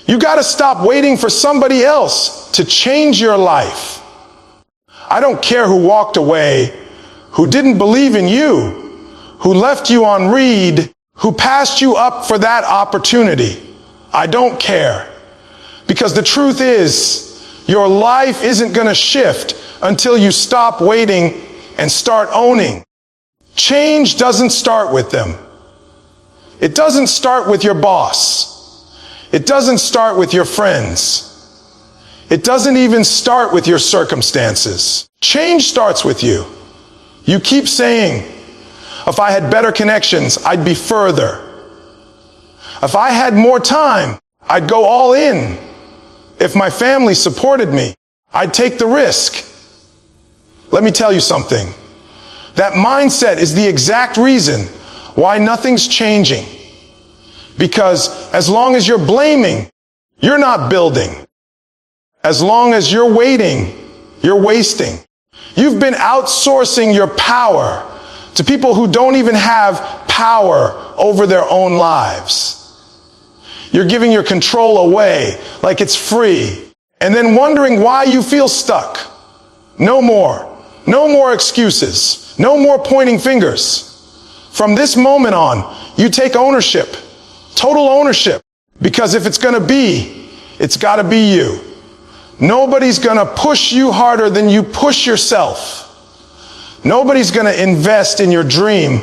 You got to stop waiting for somebody else to change your life. I don't care who walked away, who didn't believe in you, who left you on read, who passed you up for that opportunity. I don't care. Because the truth is, your life isn't going to shift until you stop waiting and start owning. Change doesn't start with them. It doesn't start with your boss. It doesn't start with your friends. It doesn't even start with your circumstances. Change starts with you. You keep saying, if I had better connections, I'd be further. If I had more time, I'd go all in. If my family supported me, I'd take the risk. Let me tell you something. That mindset is the exact reason why nothing's changing. Because as long as you're blaming, you're not building. As long as you're waiting, you're wasting. You've been outsourcing your power to people who don't even have power over their own lives. You're giving your control away like it's free, and then wondering why you feel stuck. No more. No more excuses. No more pointing fingers. From this moment on, you take ownership. Total ownership. Because if it's going to be, it's got to be you. Nobody's going to push you harder than you push yourself. Nobody's going to invest in your dream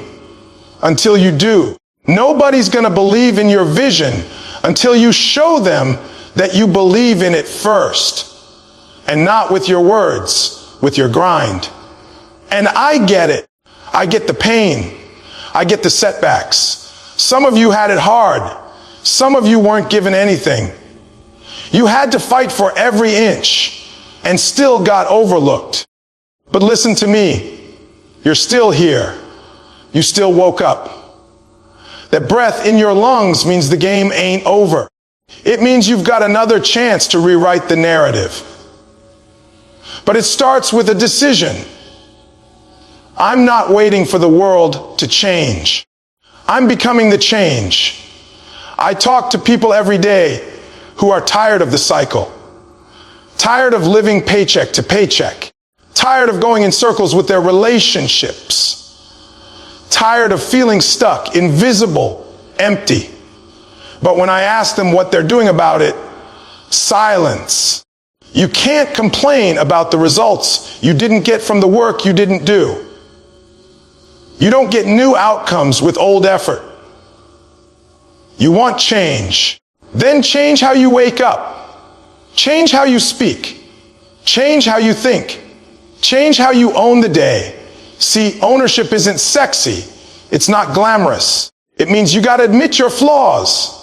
until you do. Nobody's going to believe in your vision until you show them that you believe in it first. And not with your words, with your grind. And I get it. I get the pain. I get the setbacks. Some of you had it hard. Some of you weren't given anything. You had to fight for every inch and still got overlooked. But listen to me. You're still here. You still woke up. That breath in your lungs means the game ain't over. It means you've got another chance to rewrite the narrative. But it starts with a decision. I'm not waiting for the world to change. I'm becoming the change. I talk to people every day who are tired of the cycle, tired of living paycheck to paycheck, tired of going in circles with their relationships, tired of feeling stuck, invisible, empty. But when I ask them what they're doing about it, silence. You can't complain about the results you didn't get from the work you didn't do. You don't get new outcomes with old effort. You want change. Then change how you wake up. Change how you speak. Change how you think. Change how you own the day. See, ownership isn't sexy. It's not glamorous. It means you got to admit your flaws.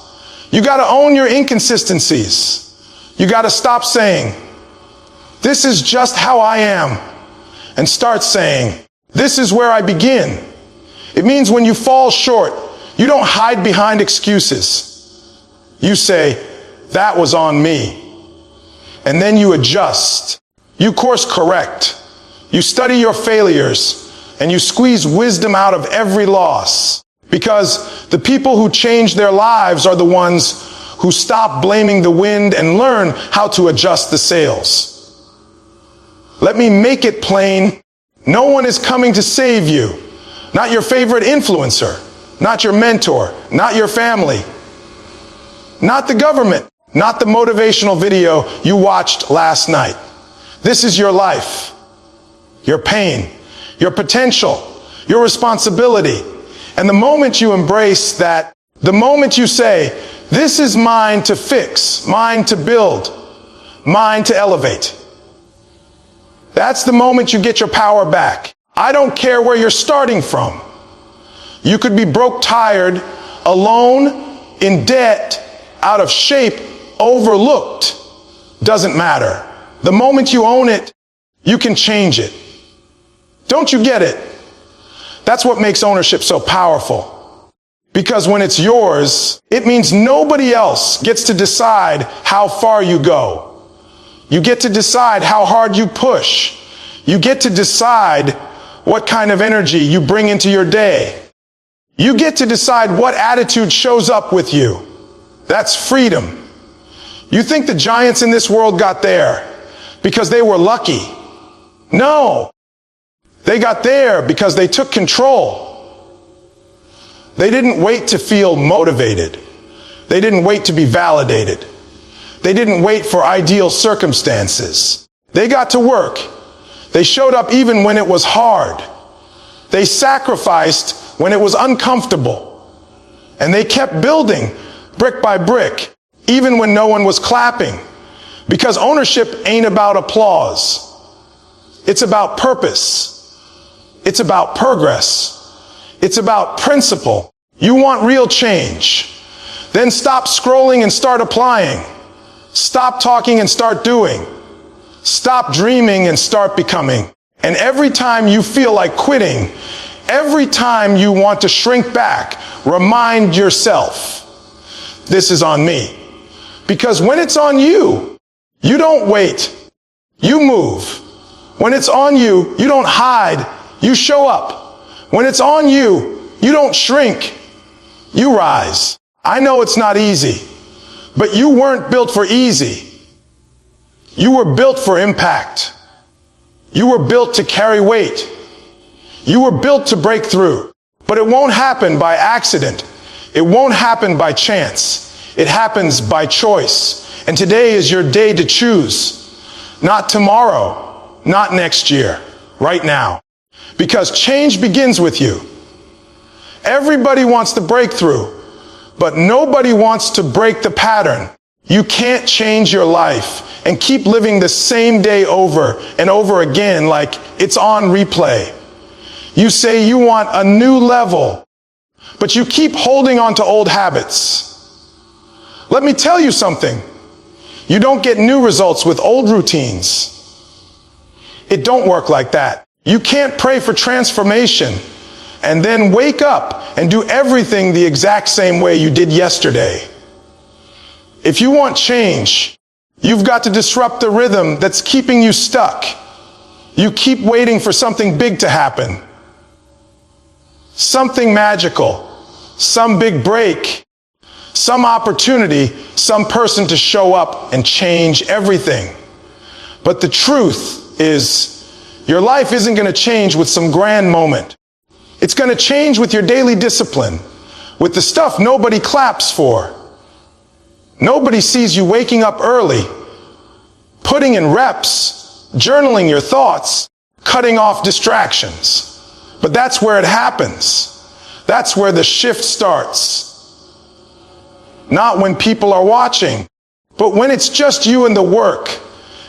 You got to own your inconsistencies. You got to stop saying, this is just how I am, and start saying, this is where I begin. It means when you fall short, you don't hide behind excuses. You say, that was on me. And then you adjust. You course correct. You study your failures, and you squeeze wisdom out of every loss. Because the people who change their lives are the ones who stop blaming the wind and learn how to adjust the sails. Let me make it plain. No one is coming to save you. Not your favorite influencer, not your mentor, not your family, not the government, not the motivational video you watched last night. This is your life, your pain, your potential, your responsibility. And the moment you embrace that, the moment you say, this is mine to fix, mine to build, mine to elevate. That's the moment you get your power back. I don't care where you're starting from. You could be broke, tired, alone, in debt, out of shape, overlooked. Doesn't matter. The moment you own it, you can change it. Don't you get it? That's what makes ownership so powerful. Because when it's yours, it means nobody else gets to decide how far you go. You get to decide how hard you push. You get to decide what kind of energy you bring into your day. You get to decide what attitude shows up with you. That's freedom. You think the giants in this world got there because they were lucky? No. They got there because they took control. They didn't wait to feel motivated. They didn't wait to be validated. They didn't wait for ideal circumstances. They got to work. They showed up even when it was hard. They sacrificed when it was uncomfortable. And they kept building brick by brick, even when no one was clapping. Because ownership ain't about applause. It's about purpose. It's about progress. It's about principle. You want real change? Then stop scrolling and start applying. Stop talking and start doing. Stop dreaming and start becoming. And every time you feel like quitting, every time you want to shrink back, remind yourself, this is on me. Because when it's on you, you don't wait. You move. When it's on you, you don't hide. You show up. When it's on you, you don't shrink. You rise. I know it's not easy, but you weren't built for easy. You were built for impact. You were built to carry weight. You were built to break through. But it won't happen by accident. It won't happen by chance. It happens by choice. And today is your day to choose. Not tomorrow, not next year, right now. Because change begins with you. Everybody wants the breakthrough, but nobody wants to break the pattern. You can't change your life and keep living the same day over and over again like it's on replay. You say you want a new level, but you keep holding on to old habits. Let me tell you something. You don't get new results with old routines. It don't work like that. You can't pray for transformation and then wake up and do everything the exact same way you did yesterday. If you want change, you've got to disrupt the rhythm that's keeping you stuck. You keep waiting for something big to happen. Something magical, some big break, some opportunity, some person to show up and change everything. But the truth is, your life isn't going to change with some grand moment. It's going to change with your daily discipline, with the stuff nobody claps for. Nobody sees you waking up early, putting in reps, journaling your thoughts, cutting off distractions. But that's where it happens. That's where the shift starts. Not when people are watching, but when it's just you and the work.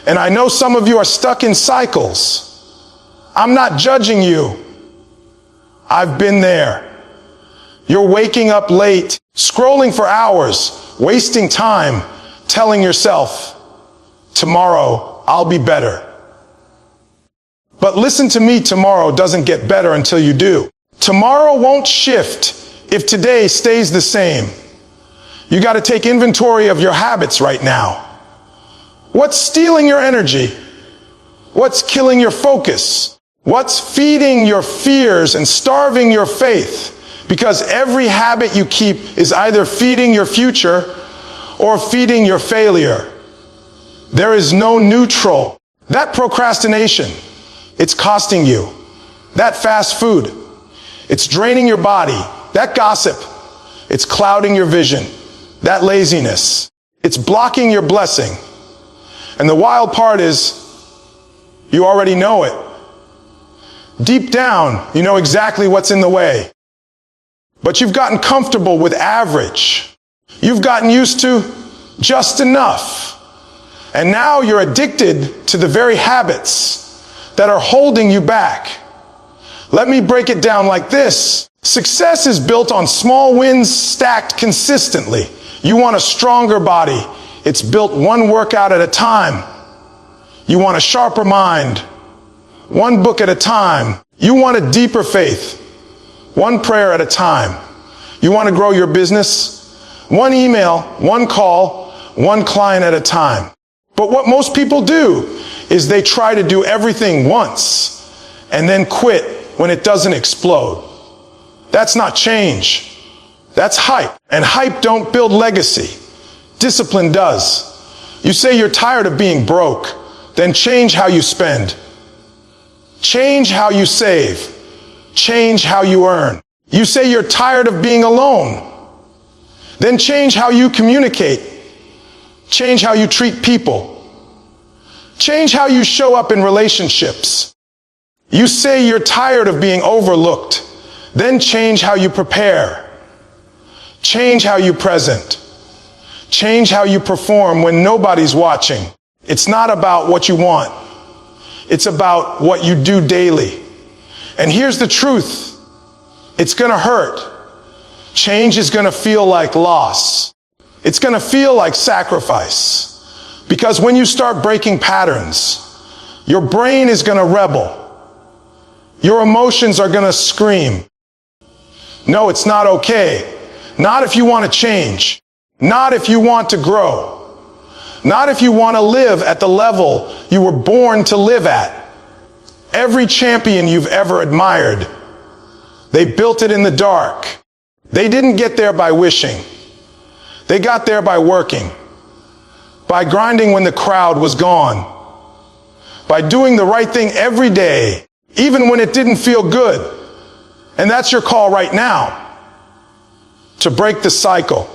And I know some of you are stuck in cycles. I'm not judging you. I've been there. You're waking up late, scrolling for hours, wasting time, telling yourself, tomorrow I'll be better. But listen to me, tomorrow doesn't get better until you do. Tomorrow won't shift if today stays the same. You got to take inventory of your habits right now. What's stealing your energy? What's killing your focus? What's feeding your fears and starving your faith? Because every habit you keep is either feeding your future or feeding your failure. There is no neutral. That procrastination, it's costing you. That fast food, it's draining your body. That gossip, it's clouding your vision. That laziness, it's blocking your blessing. And the wild part is, you already know it. Deep down, you know exactly what's in the way. But you've gotten comfortable with average. You've gotten used to just enough. And now you're addicted to the very habits that are holding you back. Let me break it down like this. Success is built on small wins stacked consistently. You want a stronger body. It's built one workout at a time. You want a sharper mind. One book at a time. You want a deeper faith. One prayer at a time. You want to grow your business. One email, one call, one client at a time. But what most people do is they try to do everything once and then quit when it doesn't explode. That's not change. That's hype. And hype don't build legacy. Discipline does. You say you're tired of being broke. Then change how you spend. Change how you save. Change how you earn. You say you're tired of being alone. Then change how you communicate. Change how you treat people. Change how you show up in relationships. You say you're tired of being overlooked. Then change how you prepare. Change how you present. Change how you perform when nobody's watching. It's not about what you want. It's about what you do daily. And here's the truth. It's going to hurt. Change is going to feel like loss. It's going to feel like sacrifice. Because when you start breaking patterns, your brain is going to rebel. Your emotions are going to scream. No, it's not okay. Not if you want to change. Not if you want to grow. Not if you want to live at the level you were born to live at. Every champion you've ever admired, they built it in the dark. They didn't get there by wishing. They got there by working, by grinding when the crowd was gone, by doing the right thing every day, even when it didn't feel good. And that's your call right now, to break the cycle,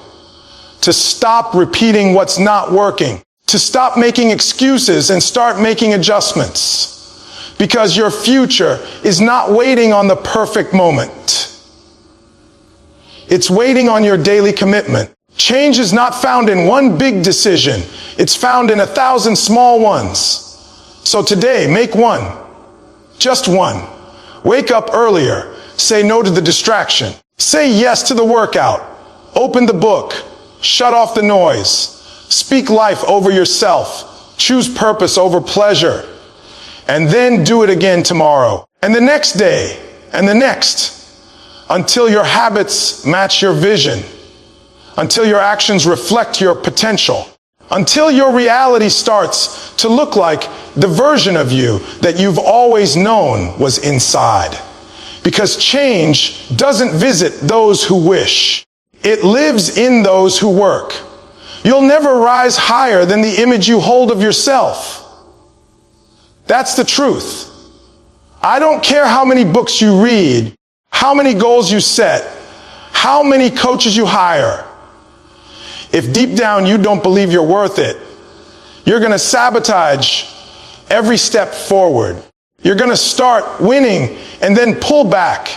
to stop repeating what's not working, to stop making excuses and start making adjustments. Because your future is not waiting on the perfect moment. It's waiting on your daily commitment. Change is not found in one big decision. It's found in 1,000 small ones. So today, make one. Just one. Wake up earlier. Say no to the distraction. Say yes to the workout. Open the book. Shut off the noise. Speak life over yourself. Choose purpose over pleasure. And then do it again tomorrow. And the next day. And the next. Until your habits match your vision. Until your actions reflect your potential. Until your reality starts to look like the version of you that you've always known was inside. Because change doesn't visit those who wish. It lives in those who work. You'll never rise higher than the image you hold of yourself. That's the truth. I don't care how many books you read, how many goals you set, how many coaches you hire. If deep down you don't believe you're worth it, you're going to sabotage every step forward. You're going to start winning and then pull back.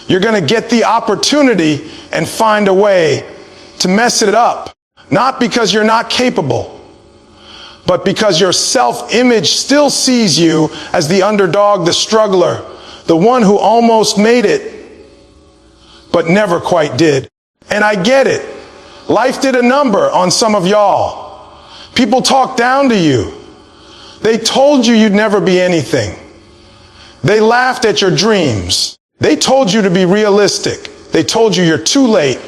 You're going to get the opportunity and find a way to mess it up. Not because you're not capable, but because your self-image still sees you as the underdog, the struggler, the one who almost made it, but never quite did. And I get it. Life did a number on some of y'all. People talked down to you. They told you you'd never be anything. They laughed at your dreams. They told you to be realistic. They told you you're too late,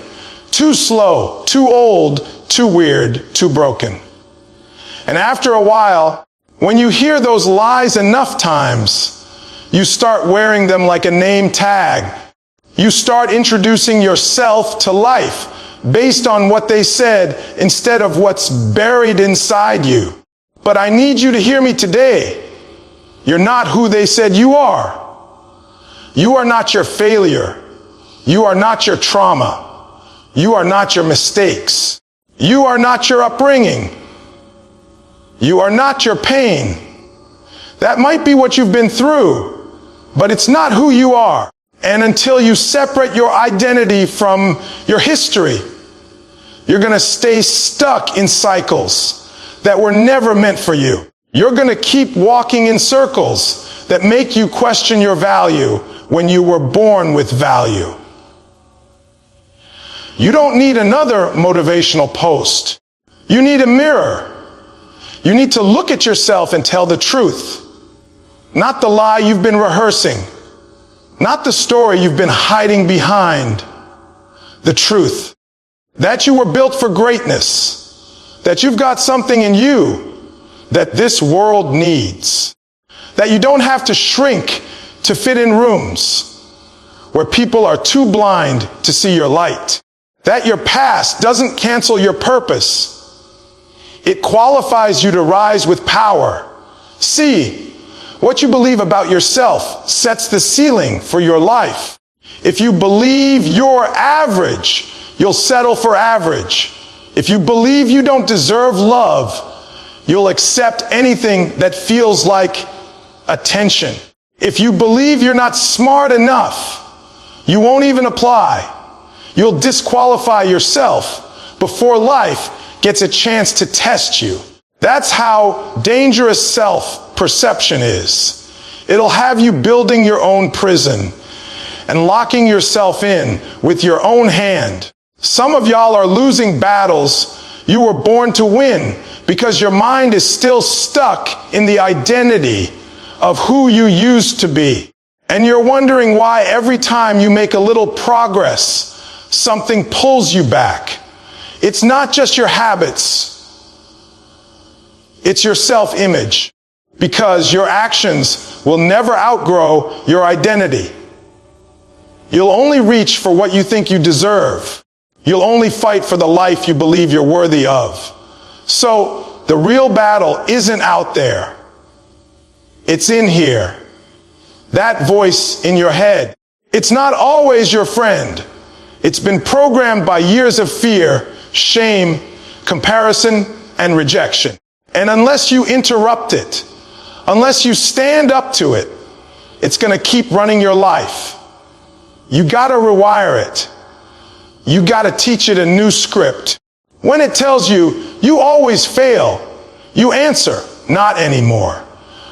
too slow, too old, too weird, too broken. And after a while, when you hear those lies enough times, you start wearing them like a name tag. You start introducing yourself to life based on what they said instead of what's buried inside you. But I need you to hear me today. You're not who they said you are. You are not your failure. You are not your trauma. You are not your mistakes. You are not your upbringing. You are not your pain. That might be what you've been through, but it's not who you are. And until you separate your identity from your history, you're going to stay stuck in cycles that were never meant for you. You're going to keep walking in circles that make you question your value when you were born with value. You don't need another motivational post. You need a mirror. You need to look at yourself and tell the truth. Not the lie you've been rehearsing. Not the story you've been hiding behind. The truth. That you were built for greatness. That you've got something in you that this world needs. That you don't have to shrink to fit in rooms where people are too blind to see your light. That your past doesn't cancel your purpose. It qualifies you to rise with power. C, what you believe about yourself sets the ceiling for your life. If you believe you're average, you'll settle for average. If you believe you don't deserve love, you'll accept anything that feels like attention. If you believe you're not smart enough, you won't even apply. You'll disqualify yourself before life gets a chance to test you. That's how dangerous self-perception is. It'll have you building your own prison and locking yourself in with your own hand. Some of y'all are losing battles you were born to win because your mind is still stuck in the identity of who you used to be. And you're wondering why every time you make a little progress, something pulls you back. It's not just your habits. It's your self-image, because your actions will never outgrow your identity. You'll only reach for what you think you deserve. You'll only fight for the life you believe you're worthy of. So the real battle isn't out there. It's in here. That voice in your head. It's not always your friend. It's been programmed by years of fear, shame, comparison, and rejection. And unless you interrupt it, unless you stand up to it, it's going to keep running your life. You got to rewire it. You got to teach it a new script. When it tells you, you always fail, you answer, not anymore.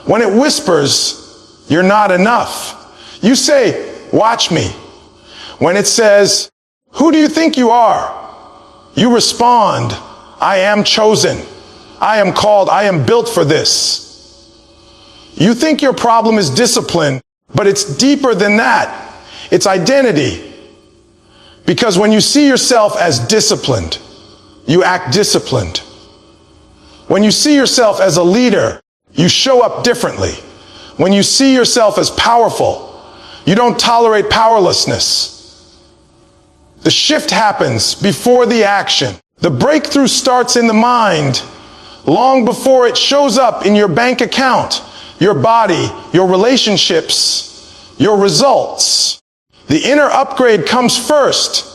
When it whispers, you're not enough, you say, watch me. When it says, who do you think you are? You respond, I am chosen. I am called. I am built for this. You think your problem is discipline, but it's deeper than that. It's identity. Because when you see yourself as disciplined, you act disciplined. When you see yourself as a leader, you show up differently. When you see yourself as powerful, you don't tolerate powerlessness. The shift happens before the action. The breakthrough starts in the mind long before it shows up in your bank account, your body, your relationships, your results. The inner upgrade comes first,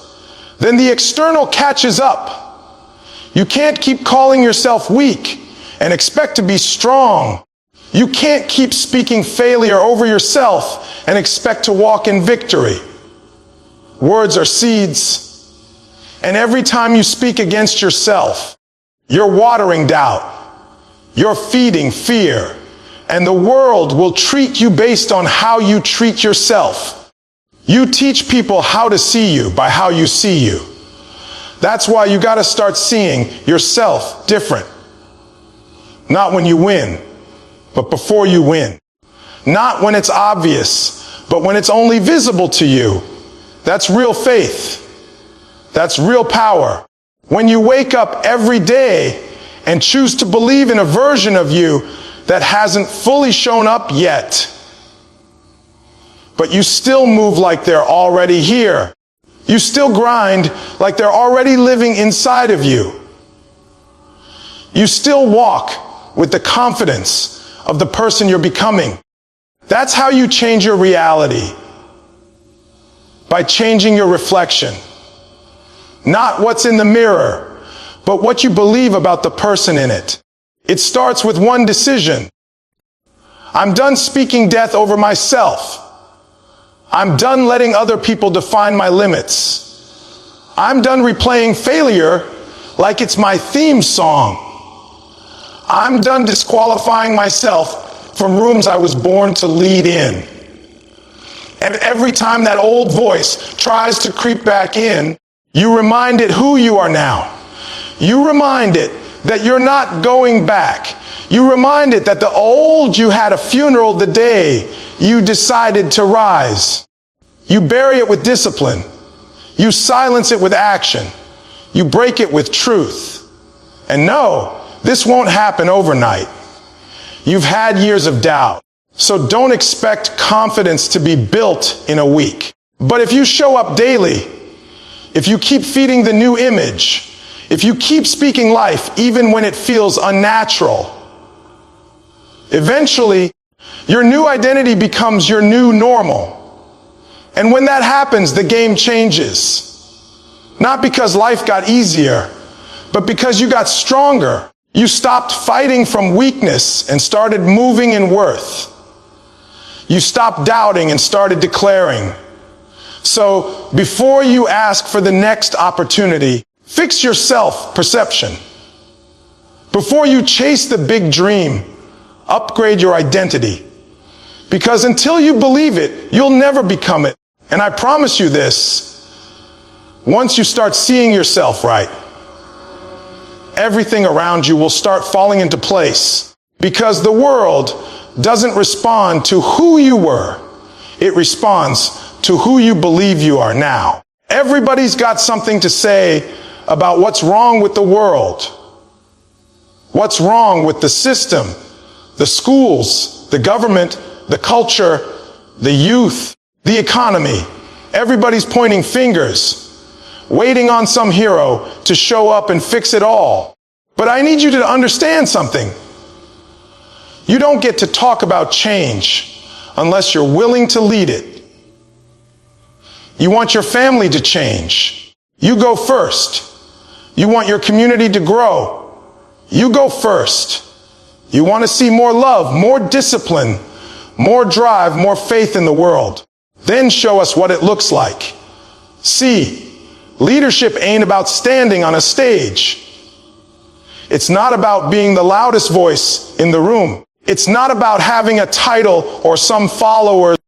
then the external catches up. You can't keep calling yourself weak and expect to be strong. You can't keep speaking failure over yourself and expect to walk in victory. Words are seeds, and every time you speak against yourself, you're watering doubt, you're feeding fear, and the world will treat you based on how you treat yourself. You teach people how to see you by how you see you. That's why you got to start seeing yourself different. Not when you win, but before you win. Not when it's obvious, but when it's only visible to you. That's real faith. That's real power. When you wake up every day and choose to believe in a version of you that hasn't fully shown up yet, but you still move like they're already here. You still grind like they're already living inside of you. You still walk with the confidence of the person you're becoming. That's how you change your reality. By changing your reflection. Not what's in the mirror, but what you believe about the person in it. It starts with one decision. I'm done speaking death over myself. I'm done letting other people define my limits. I'm done replaying failure like it's my theme song. I'm done disqualifying myself from rooms I was born to lead in. And every time that old voice tries to creep back in, you remind it who you are now. You remind it that you're not going back. You remind it that the old you had a funeral the day you decided to rise. You bury it with discipline. You silence it with action. You break it with truth. And no, this won't happen overnight. You've had years of doubt. So don't expect confidence to be built in a week. But if you show up daily, if you keep feeding the new image, if you keep speaking life even when it feels unnatural, eventually your new identity becomes your new normal. And when that happens, the game changes. Not because life got easier, but because you got stronger. You stopped fighting from weakness and started moving in worth. You stopped doubting and started declaring. So before you ask for the next opportunity, fix your self-perception. Before you chase the big dream, upgrade your identity. Because until you believe it, you'll never become it. And I promise you this, once you start seeing yourself right, everything around you will start falling into place. Because the world doesn't respond to who you were. It responds to who you believe you are now. Everybody's got something to say about what's wrong with the world. What's wrong with the system, the schools, the government, the culture, the youth, the economy. Everybody's pointing fingers, waiting on some hero to show up and fix it all. But I need you to understand something. You don't get to talk about change unless you're willing to lead it. You want your family to change. You go first. You want your community to grow. You go first. You want to see more love, more discipline, more drive, more faith in the world. Then show us what it looks like. See, leadership ain't about standing on a stage. It's not about being the loudest voice in the room. It's not about having a title or some followers.